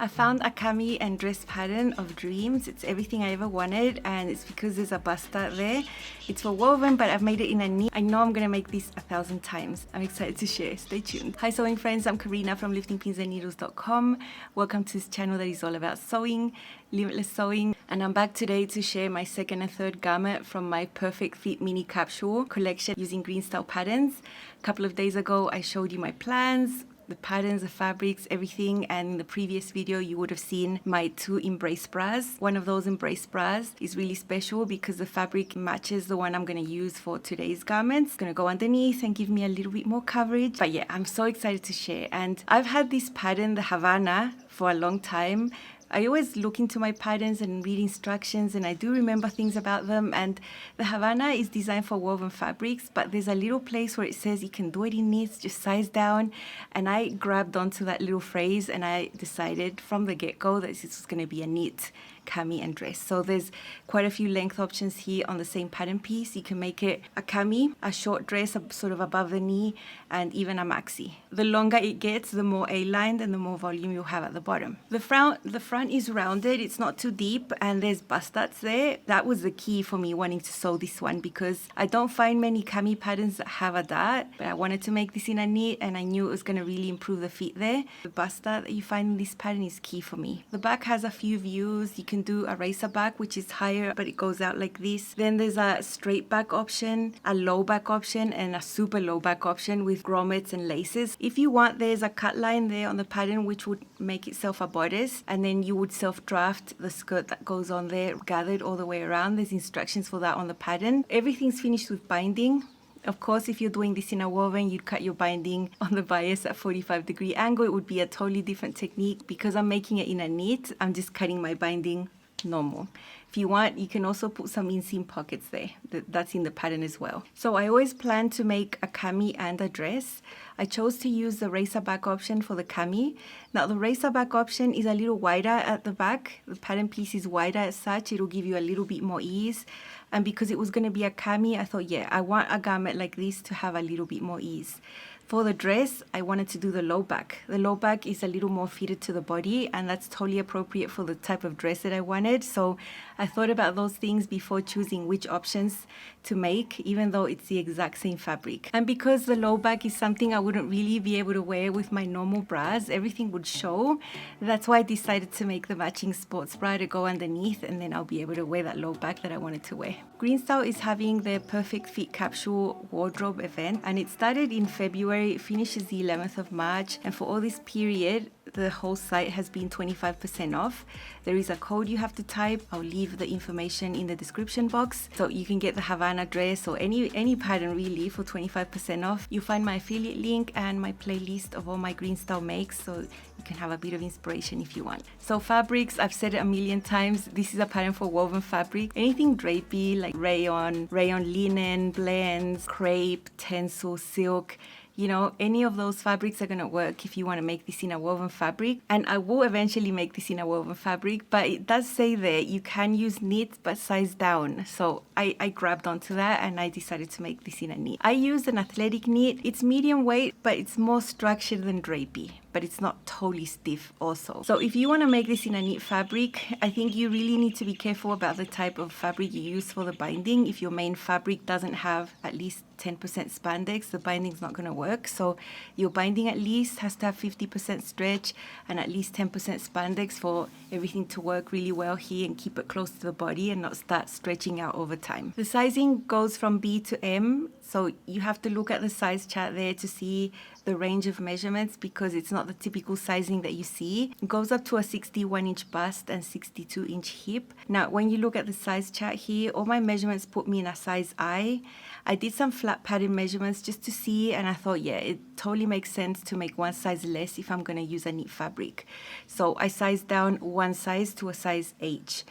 I found a cami and dress pattern of dreams. It's everything I ever wanted, and it's because there's a bust start there. It's for woven, but I've made it in a knit. I know I'm gonna make this 1,000 times. I'm excited to share. Stay tuned. Hi sewing friends, I'm Karina from liftingpinsandneedles.com. Welcome to this channel that is all about sewing, limitless sewing, and I'm back today to share my second and third garment from my perfect fit mini capsule collection using GreenStyle patterns. A couple of days ago I showed you my plans, the patterns, the fabrics, everything, and in the previous video you would have seen my 2 embrace bras. One of those embrace bras is really special because the fabric matches the one I'm going to use for today's garments. It's going to go underneath and give me a little bit more coverage. But yeah, I'm so excited to share. And I've had this pattern, the Havana, for a long time. I always look into my patterns and read instructions, and I do remember things about them. And the Havana is designed for woven fabrics, but there's a little place where it says you can do it in knits, just size down. And I grabbed onto that little phrase and I decided from the get-go that this was going to be a knit, cami and dress. So there's quite a few length options here on the same pattern piece. You can make it a cami, a short dress sort of above the knee, and even a maxi. The longer it gets, the more A-lined and the more volume you'll have at the bottom. The front is rounded, it's not too deep, and there's bust starts there. That was the key for me wanting to sew this one because I don't find many cami patterns that have a dart, but I wanted to make this in a knit and I knew it was going to really improve the fit there. The bust start that you find in this pattern is key for me. The back has a few views. You can do a racerback, which is higher but it goes out like this. Then there's a straight back option, a low back option, and a super low back option with grommets and laces. If you want, there's a cut line there on the pattern which would make itself a bodice, and then you would self-draft the skirt that goes on there, gathered all the way around. There's instructions for that on the pattern. Everything's finished with binding. Of course, if you're doing this in a woven, you'd cut your binding on the bias at 45-degree angle. It would be a totally different technique. Because I'm making it in a knit, I'm just cutting my binding normal. If you want, you can also put some inseam pockets there. That's in the pattern as well. So I always plan to make a cami and a dress. I chose to use the racerback option for the cami. Now the racerback option is a little wider at the back. The pattern piece is wider as such. It'll give you a little bit more ease. And because it was going to be a cami, I thought, yeah, I want a garment like this to have a little bit more ease. For the dress, I wanted to do the low back. The low back is a little more fitted to the body, and that's totally appropriate for the type of dress that I wanted. So I thought about those things before choosing which options to make, even though it's the exact same fabric. And because the low back is something I wouldn't really be able to wear with my normal bras, everything would show. That's why I decided to make the matching sports bra to go underneath, and then I'll be able to wear that low back that I wanted to wear. GreenStyle is having their Perfect Fit Capsule Wardrobe event, and it started in February. It finishes the 11th of March, and for all this period the whole site has been 25% off. There is a code you have to type. I'll leave the information in the description box, so you can get the Havana dress or any pattern really for 25% off. You'll find my affiliate link and my playlist of all my GreenStyle makes, so you can have a bit of inspiration if you want. So fabrics, I've said it a million times, this is a pattern for woven fabric. Anything drapey like rayon linen, blends, crepe, tencel, silk, you know, any of those fabrics are going to work if you want to make this in a woven fabric. And I will eventually make this in a woven fabric, but it does say there you can use knit but size down. So I grabbed onto that and I decided to make this in a knit. I used an athletic knit. It's medium weight, but it's more structured than drapey, but it's not totally stiff also. So if you want to make this in a knit fabric, I think you really need to be careful about the type of fabric you use for the binding. If your main fabric doesn't have at least 10% spandex, the binding's not going to work. So your binding at least has to have 50% stretch and at least 10% spandex for everything to work really well here and keep it close to the body and not start stretching out over time. The sizing goes from B to M, so you have to look at the size chart there to see the range of measurements because it's not the typical sizing that you see. It goes up to a 61-inch bust and 62-inch hip. Now, when you look at the size chart here, all my measurements put me in a size I. I did some flat pattern measurements just to see, and I thought, yeah, it totally makes sense to make one size less if I'm going to use a knit fabric. So I sized down one size to a size H.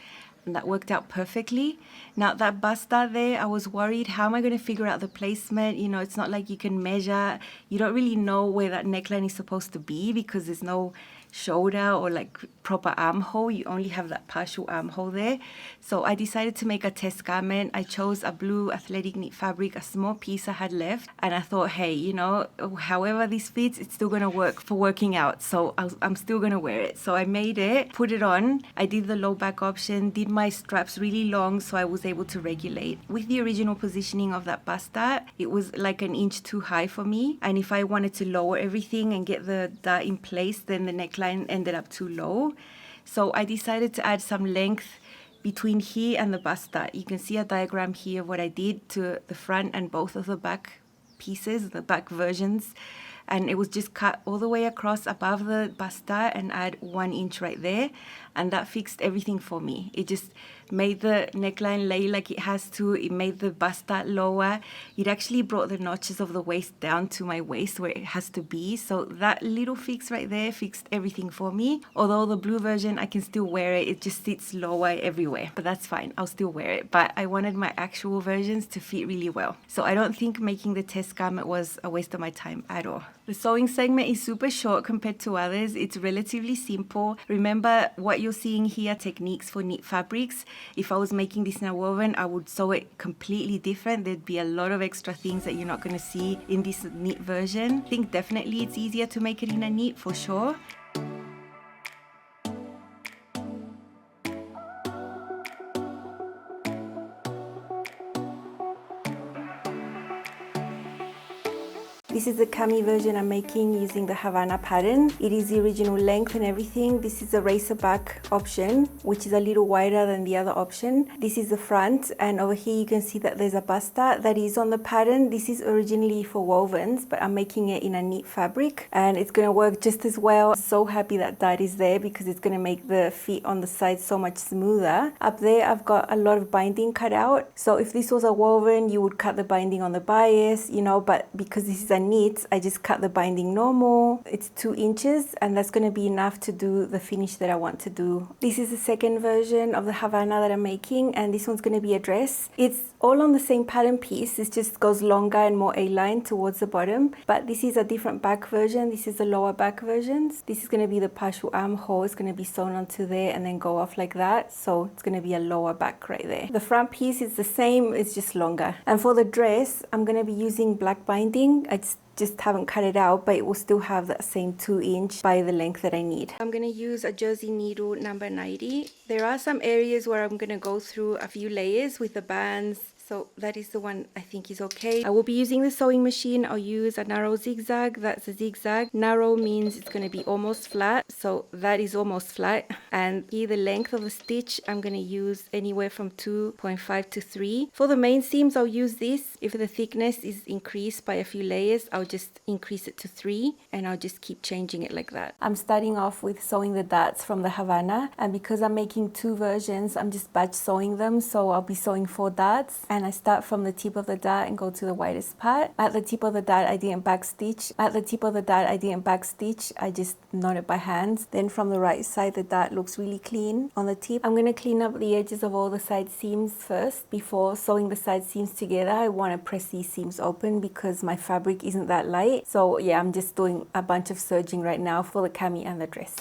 And that worked out perfectly. Now that bust start there, I was worried, how am I going to figure out the placement? You know, it's not like you can measure. You don't really know where that neckline is supposed to be because there's no shoulder or like proper armhole. You only have that partial armhole there. So I decided to make a test garment. I chose a blue athletic knit fabric, a small piece I had left, and I thought, hey, you know, however this fits, it's still gonna work for working out, so I'm still gonna wear it. So I made it, put it on. I did the low back option, did my straps really long so I was able to regulate. With the original positioning of that bust dart, it was like an inch too high for me, and if I wanted to lower everything and get the dart in place, then the neckline ended up too low. So I decided to add some length between here and the bust dart. You can see a diagram here of what I did to the front and both of the back pieces, the back versions, and it was just cut all the way across above the bust dart and add 1 inch right there, and that fixed everything for me. It just made the neckline lay like it has to. It made the bust dart lower. It actually brought the notches of the waist down to my waist where it has to be. So that little fix right there fixed everything for me. Although the blue version, I can still wear it. It just sits lower everywhere, but that's fine. I'll still wear it. But I wanted my actual versions to fit really well. So I don't think making the test garment was a waste of my time at all. The sewing segment is super short compared to others. It's relatively simple. Remember what you're seeing here, techniques for knit fabrics. If I was making this in a woven, I would sew it completely different. There'd be a lot of extra things that you're not going to see in this knit version. I think definitely it's easier to make it in a knit for sure. This is the cami version I'm making using the Havana pattern. It is the original length and everything. This is the Racerback option, which is a little wider than the other option. This is the front, and over here you can see that there's a bust dart that is on the pattern. This is originally for wovens, but I'm making it in a knit fabric, and it's going to work just as well. I'm so happy that dart is there because it's going to make the fit on the side so much smoother. Up there I've got a lot of binding cut out. So if this was a woven, you would cut the binding on the bias, you know, but because this is a knit, I just cut the binding normal. It's 2 inches, and that's going to be enough to do the finish that I want to do. This is the second version of the Havana that I'm making, and this one's going to be a dress. It's all on the same pattern piece. It just goes longer and more A-line towards the bottom, but this is a different back version. This is the lower back versions. This is going to be the partial armhole. It's going to be sewn onto there and then go off like that, so it's going to be a lower back right there. The front piece is the same, it's just longer. And for the dress, I'm going to be using black binding. I just haven't cut it out, but it will still have that same 2 inch by the length that I need. I'm going to use a jersey needle number 90. There are some areas where I'm going to go through a few layers with the bands, so that is the one I think is okay. I will be using the sewing machine. I'll use a narrow zigzag. That's a zigzag. Narrow means it's going to be almost flat, so that is almost flat. And here the length of the stitch, I'm going to use anywhere from 2.5 to 3. For the main seams, I'll use this. If the thickness is increased by a few layers, I'll just increase it to 3, and I'll just keep changing it like that. I'm starting off with sewing the darts from the Havana, and because I'm making 2 versions, I'm just batch sewing them. So I'll be sewing 4 darts, and I start from the tip of the dart and go to the widest part. At the tip of the dart, I didn't back stitch. At the tip of the dart, I didn't back stitch. I just knotted by hand. Then from the right side, the dart looks really clean on the tip. I'm going to clean up the edges of all the side seams first. Before sewing the side seams together, I want to press these seams open because my fabric isn't that light. So yeah, I'm just doing a bunch of serging right now for the cami and the dress.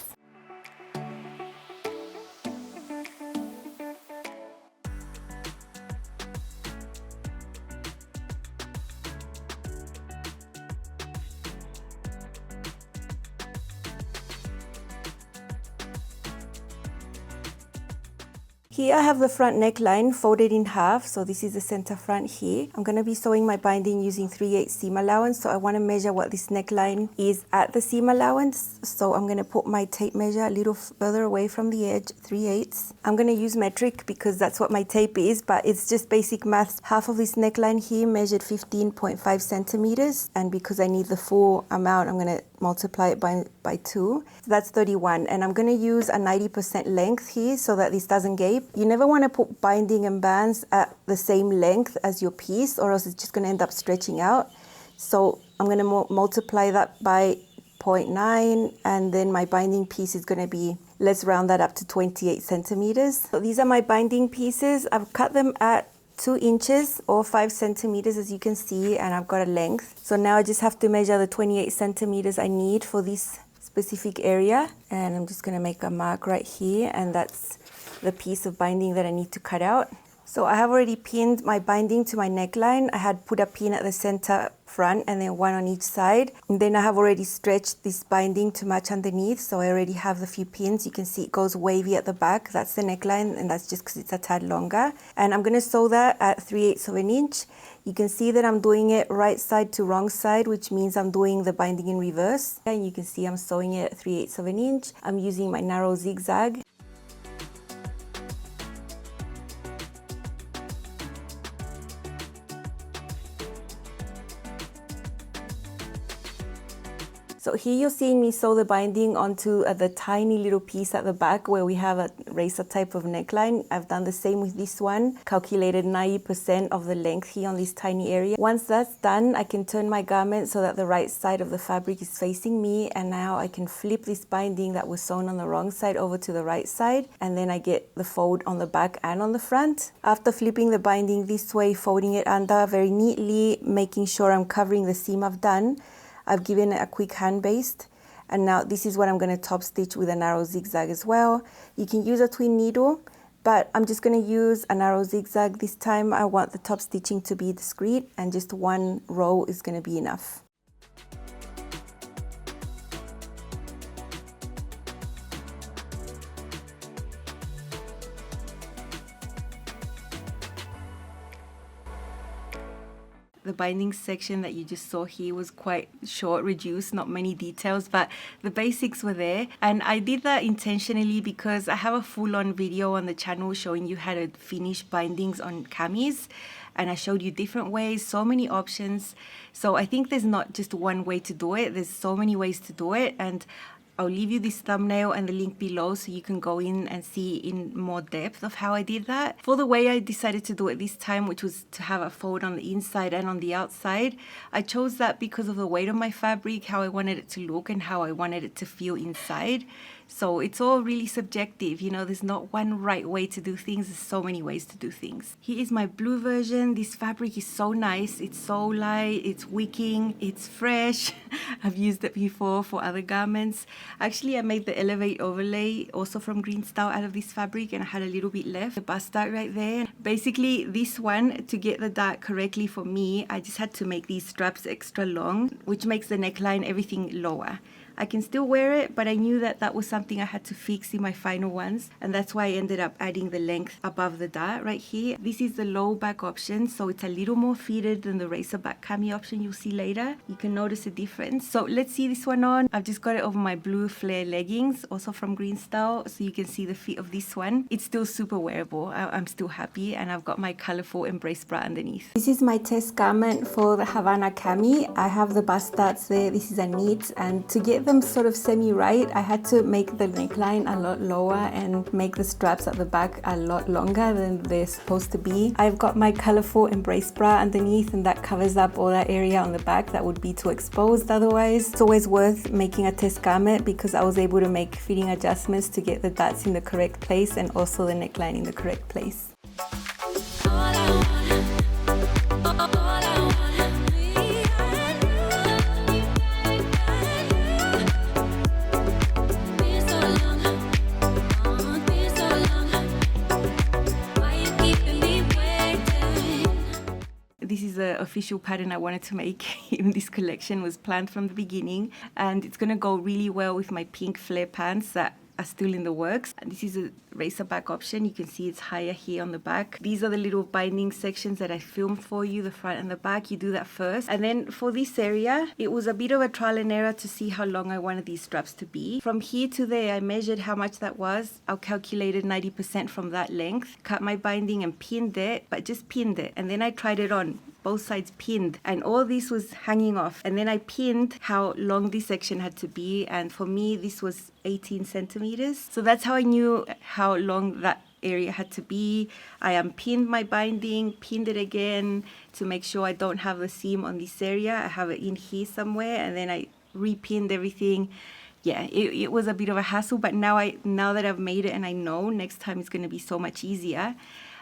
Here I have the front neckline folded in half, so this is the center front here. I'm going to be sewing my binding using 3/8 seam allowance, so I want to measure what this neckline is at the seam allowance. So I'm going to put my tape measure a little further away from the edge, 3/8. I'm going to use metric because that's what my tape is, but it's just basic maths. Half of this neckline here measured 15.5 centimeters, and because I need the full amount, I'm going to multiply it by 2. So that's 31, and I'm going to use a 90% length here so that this doesn't gape. You never want to put binding and bands at the same length as your piece, or else it's just going to end up stretching out. So I'm going to multiply that by 0.9, and then my binding piece is going to be, let's round that up to 28 centimeters. So these are my binding pieces. I've cut them at 2 inches or 5 centimeters, as you can see, and I've got a length. So now I just have to measure the 28 centimeters I need for this specific area, and I'm just going to make a mark right here, and that's the piece of binding that I need to cut out. So I have already pinned my binding to my neckline. I had put a pin at the center front and then one on each side. And then I have already stretched this binding to match underneath. So I already have the few pins. You can see it goes wavy at the back. That's the neckline, and that's just because it's a tad longer. And I'm going to sew that at 3/8 of an inch. You can see that I'm doing it right side to wrong side, which means I'm doing the binding in reverse. And you can see I'm sewing it at 3/8 of an inch. I'm using my narrow zigzag. So here you're seeing me sew the binding onto the tiny little piece at the back where we have a racer type of neckline. I've done the same with this one, calculated 90% of the length here on this tiny area. Once that's done, I can turn my garment so that the right side of the fabric is facing me, and now I can flip this binding that was sewn on the wrong side over to the right side, and then I get the fold on the back and on the front. After flipping the binding this way, folding it under very neatly, making sure I'm covering the seam I've done, I've given it a quick hand baste, and now this is what I'm going to top stitch with a narrow zigzag as well. You can use a twin needle, but I'm just going to use a narrow zigzag this time. I want the top stitching to be discreet, and just one row is going to be enough. The binding section that you just saw here was quite short, reduced, not many details, but the basics were there. And I did that intentionally because I have a full-on video on the channel showing you how to finish bindings on camis. And I showed you different ways, so many options. So I think there's not just one way to do it. There's so many ways to do it. And I'll leave you this thumbnail and the link below so you can go in and see in more depth of how I did that. For the way I decided to do it this time, which was to have a fold on the inside and on the outside, I chose that because of the weight of my fabric, how I wanted it to look and how I wanted it to feel inside. So it's all really subjective, you know, there's not one right way to do things, there's so many ways to do things. Here is my blue version. This fabric is so nice, it's so light, it's wicking, it's fresh. I've used it before for other garments. Actually, I made the Elevate overlay also from GreenStyle out of this fabric, and I had a little bit left. The bust dart right there. Basically, this one, to get the dart correctly for me, I just had to make these straps extra long, which makes the neckline, everything lower. I can still wear it, but I knew that that was something I had to fix in my final ones, and that's why I ended up adding the length above the dart right here. This is the low back option, so it's a little more fitted than the Racerback cami option you'll see later. You can notice a difference. So let's see this one on. I've just got it over my blue flare leggings, also from GreenStyle, so you can see the fit of this one. It's still super wearable. I'm still happy, and I've got my colorful embrace bra underneath. This is my test garment for the Havana cami. I have the bust darts there. This is a knit, and to get them sort of semi-right, I had to make the neckline a lot lower and make the straps at the back a lot longer than they're supposed to be. I've got my colorful embrace bra underneath, and that covers up all that area on the back that would be too exposed otherwise. It's always worth making a test garment because I was able to make fitting adjustments to get the darts in the correct place and also the neckline in the correct place. This is the official pattern I wanted to make in this collection, was planned from the beginning, and it's going to go really well with my pink flare pants that are still in the works. And this is a Racerback option. You can see it's higher here on the back. These are the little binding sections that I filmed for you, the front and the back. You do that first. And then for this area, it was a bit of a trial and error to see how long I wanted these straps to be. From here to there, I measured how much that was. I calculated 90% from that length, cut my binding and pinned it, but just pinned it. And then I tried it on, both sides pinned, and all this was hanging off. And then I pinned how long this section had to be, and for me this was 18 centimeters. So that's how I knew how long that area had to be. I unpinned my binding, pinned it again to make sure I don't have the seam on this area. I have it in here somewhere, and then I repinned everything. Yeah, it was a bit of a hassle, but now that I've made it and I know, next time it's going to be so much easier.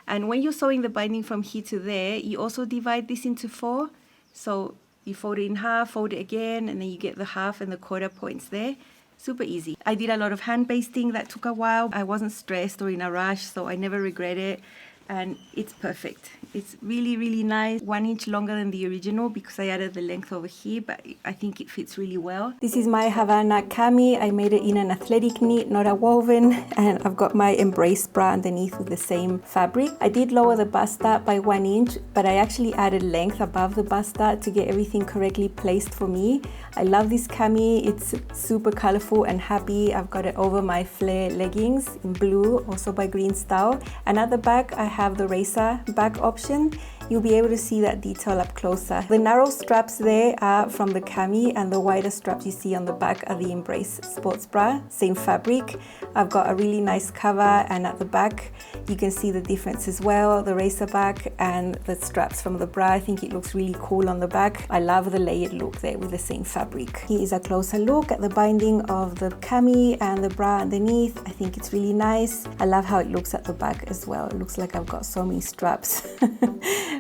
And when you're sewing the binding from here to there, you also divide this into 4. So you fold it in half, fold it again, and then you get the half and the quarter points there. Super easy. I did a lot of hand basting that took a while. I wasn't stressed or in a rush, so I never regret it. And it's perfect. It's really, really nice. 1 inch longer than the original because I added the length over here, but I think it fits really well. This is my Havana cami. I made it in an athletic knit, not a woven, and I've got my embrace bra underneath with the same fabric. I did lower the bust dart by 1 inch, but I actually added length above the bust dart to get everything correctly placed for me. I love this cami. It's super colorful and happy. I've got it over my flare leggings in blue, also by GreenStyle. And at the back, I have the Racerback option. You'll be able to see that detail up closer. The narrow straps there are from the cami, and the wider straps you see on the back are the Embrace sports bra, same fabric. I've got a really nice cover, and at the back you can see the difference as well, the Racerback and the straps from the bra. I think it looks really cool on the back. I love the layered look there with the same fabric. Here is a closer look at the binding of the cami and the bra underneath. I think it's really nice. I love how it looks at the back as well. It looks like I've got so many straps.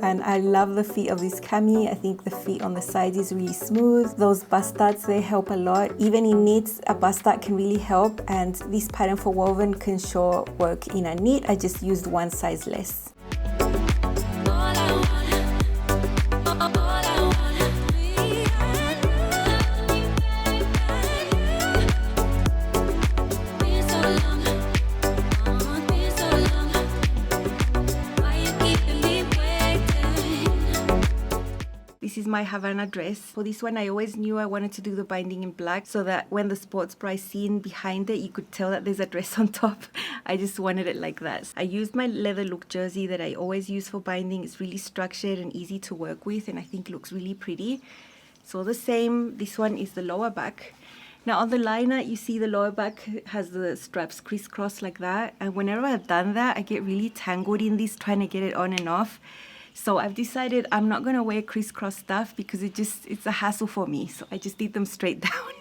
And I love the fit of this cami. I think the fit on the sides is really smooth. Those bust darts, they help a lot. Even in knits, a bust dart can really help, and this pattern for woven can sure work in a knit. I just used one size less. This is my Havana dress. For this one, I always knew I wanted to do the binding in black so that when the sports bra is seen behind it, you could tell that there's a dress on top. I just wanted it like that. I used my leather look jersey that I always use for binding. It's really structured and easy to work with, and I think looks really pretty. So the same, this one is the lower back. Now on the liner, you see the lower back has the straps crisscross like that. And whenever I've done that, I get really tangled in this trying to get it on and off. So I've decided I'm not going to wear crisscross stuff because it's a hassle for me. So I just did them straight down.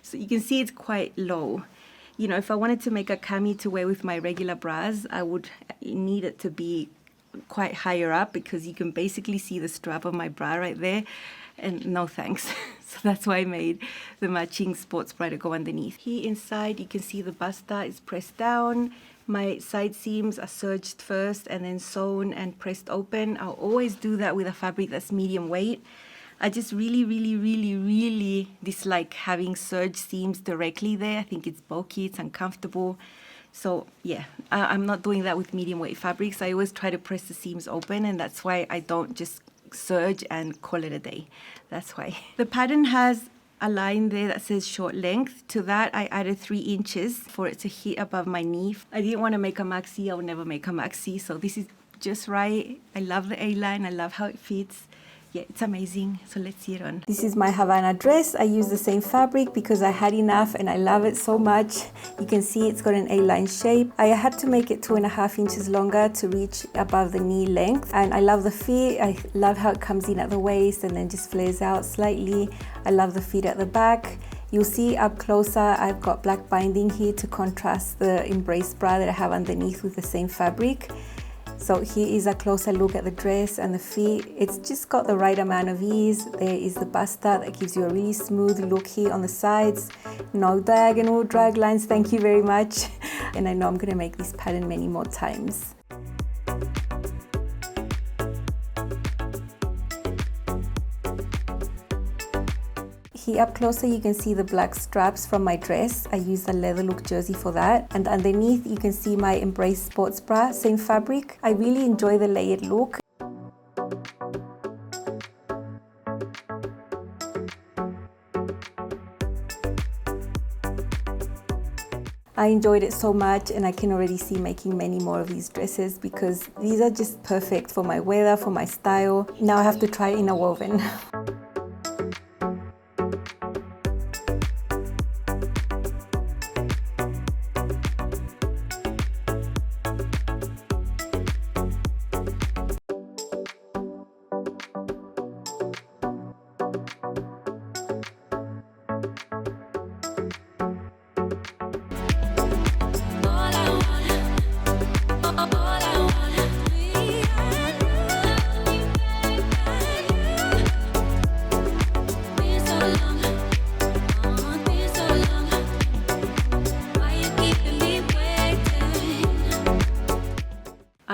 So you can see it's quite low. You know, if I wanted to make a cami to wear with my regular bras, I would need it to be quite higher up because you can basically see the strap of my bra right there. And no thanks. So that's why I made the matching sports bra to go underneath. Here inside, you can see the bust dart is pressed down. My side seams are serged first and then sewn and pressed open. I'll always do that with a fabric that's medium weight. I just really dislike having serged seams directly there. I think it's bulky, it's uncomfortable. So yeah, I'm not doing that with medium weight fabrics. I always try to press the seams open, and that's why I don't just serge and call it a day. That's why. The pattern has a line there that says short length. To that, I added 3 inches for it to hit above my knee. I didn't want to make a maxi. I would never make a maxi. So this is just right. I love the A-line. I love how it fits. Yeah, it's amazing. So let's see it on. This is my Havana dress. I use the same fabric because I had enough and I love it so much. You can see it's got an A-line shape. I had to make it 2.5 inches longer to reach above the knee length. And I love the fit. I love how it comes in at the waist and then just flares out slightly. I love the fit at the back. You'll see up closer, I've got black binding here to contrast the Embrace bra that I have underneath with the same fabric. So here is a closer look at the dress and the fit. It's just got the right amount of ease. There is the bust dart that gives you a really smooth look here on the sides. No diagonal drag lines, thank you very much. And I know I'm gonna make this pattern many more times. Here up closer you can see the black straps from my dress. I used a leather look jersey for that. And underneath you can see my Embrace sports bra, same fabric. I really enjoy the layered look. I enjoyed it so much, and I can already see making many more of these dresses because these are just perfect for my weather, for my style. Now I have to try it in a woven.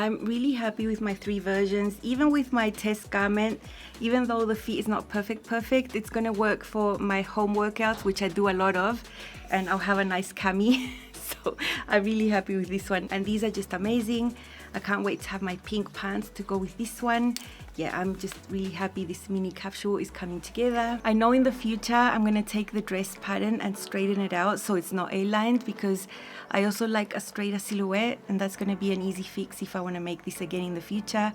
I'm really happy with my 3 versions. Even with my test garment, even though the fit is not perfect, it's gonna work for my home workouts, which I do a lot of, and I'll have a nice cami. So I'm really happy with this one, and these are just amazing. I can't wait to have my pink pants to go with this one. Yeah, I'm just really happy this mini capsule is coming together. I know in the future I'm gonna take the dress pattern and straighten it out so it's not A-lined, because I also like a straighter silhouette, and that's gonna be an easy fix if I wanna make this again in the future,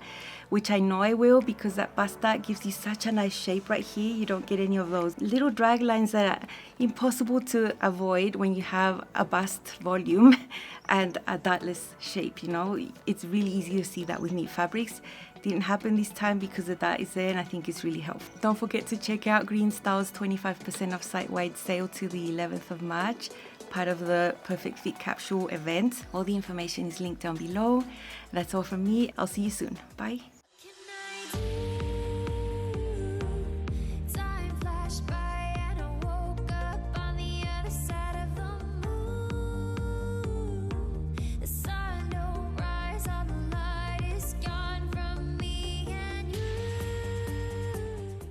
which I know I will, because that bust-out gives you such a nice shape right here. You don't get any of those little drag lines that are impossible to avoid when you have a bust volume and a dartless shape, you know. It's really easy to see that with knit fabrics. Didn't happen this time because the dart is there, and I think it's really helpful. Don't forget to check out GreenStyle's 25% off site-wide sale to the 11th of March, part of the Perfect Fit Capsule event. All the information is linked down below. That's all from me. I'll see you soon. Bye.